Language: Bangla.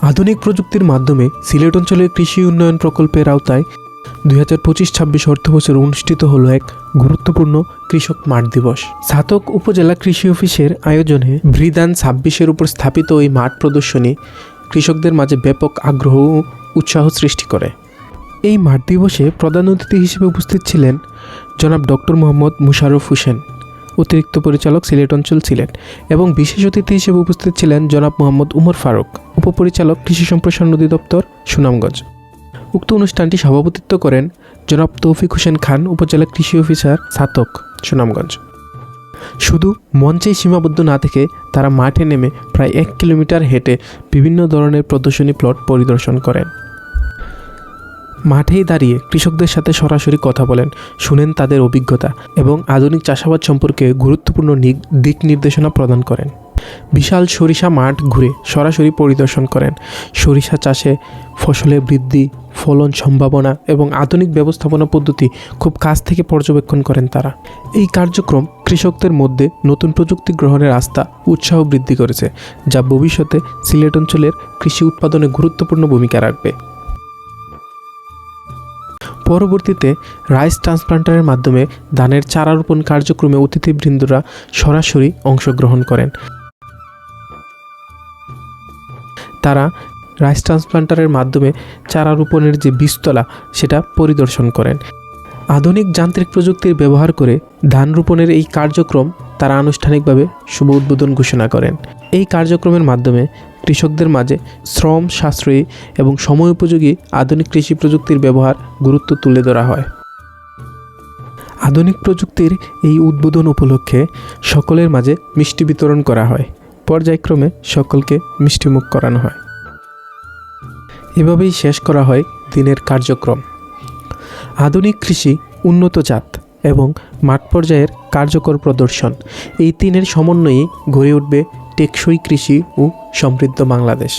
আধুনিক প্রযুক্তির মাধ্যমে সিলেট অঞ্চলের কৃষি উন্নয়ন প্রকল্পের আওতায় 2025-26 অর্থবছর অনুষ্ঠিত হলো এক গুরুত্বপূর্ণ কৃষক মাঠ দিবস। ছাতক উপজেলা কৃষি অফিসের আয়োজনে বৃদান 26-এর উপর স্থাপিত এই মাঠ প্রদর্শনী কৃষকদের মাঝে ব্যাপক আগ্রহ ও উৎসাহ সৃষ্টি করে। এই মাঠ দিবসে প্রধান অতিথি হিসেবে উপস্থিত ছিলেন জনাব ডক্টর মোহাম্মদ মুশাররফ হোসেন, অতিরিক্ত পরিচালক সিলেট অঞ্চল সিলেট, এবং বিশেষ অতিথি হিসেবে উপস্থিত ছিলেন জনাব মোহাম্মদ উমর ফারুক, উপপরিচালক কৃষি সম্প্রসারণ অধিদপ্তর, সুনামগঞ্জ। উক্ত অনুষ্ঠানটি সভাপতিত্ব করেন জনাব তৌফিক হোসেন খান, উপজেলা কৃষি অফিসার, ছাতক, সুনামগঞ্জ। শুধু মঞ্চেই সীমাবদ্ধ না থেকে তারা মাঠে নেমে প্রায় 1 কিলোমিটার হেঁটে বিভিন্ন ধরনের প্রদর্শনী প্লট পরিদর্শন করেন। মাঠেই দাঁড়িয়ে কৃষকদের সাথে সরাসরি কথা বলেন, শুনেন তাদের অভিজ্ঞতা এবং আধুনিক চাষাবাদ সম্পর্কে গুরুত্বপূর্ণ দিক নির্দেশনা প্রদান করেন। বিশাল সরিষা মাঠ ঘুরে সরাসরি পরিদর্শন করেন। সরিষা চাষে ফসলের বৃদ্ধি, ফলন সম্ভাবনা এবং আধুনিক ব্যবস্থাপনা পদ্ধতি খুব কাছ থেকে পর্যবেক্ষণ করেন তারা। এই কার্যক্রম কৃষকদের মধ্যে নতুন প্রযুক্তি গ্রহণের আস্থা উৎসাহ বৃদ্ধি করেছে, যা ভবিষ্যতে সিলেট অঞ্চলের কৃষি উৎপাদনে গুরুত্বপূর্ণ ভূমিকা রাখবে। পরবর্তীতে রাইস ট্রান্সপ্লান্টারের মাধ্যমে ধানের চারা রোপণ কার্যক্রমে অতিথিবৃন্দরা সরাসরি অংশগ্রহণ করেন। তারা রাইস ট্রান্সপ্লান্টারের মাধ্যমে চারা রোপণের যে বীজতলা সেটা পরিদর্শন করেন। আধুনিক যান্ত্রিক প্রযুক্তির ব্যবহার করে ধান রোপণের এই কার্যক্রম তারা আনুষ্ঠানিকভাবে শুভ উদ্বোধন ঘোষণা করেন। এই কার্যক্রমের মাধ্যমে কৃষকদের মাঝে শ্রম সাশ্রয়ী এবং সময় উপযোগী আধুনিক কৃষি প্রযুক্তির ব্যবহার গুরুত্ব তুলে ধরা হয়। আধুনিক প্রযুক্তির এই উদ্বোধন উপলক্ষে সকলের মাঝে মিষ্টি বিতরণ করা হয়। পর্যায়ক্রমে সকলকে মিষ্টিমুখ করানো হয়। এভাবেই শেষ করা হয় দিনের কার্যক্রম। আধুনিক কৃষি, উন্নত জাত এবং মাঠ পর্যায়ের কার্যকর প্রদর্শন, এই তিনের সমন্বয়েই গড়ে উঠবে টেকসই কৃষি ও সমৃদ্ধ বাংলাদেশ।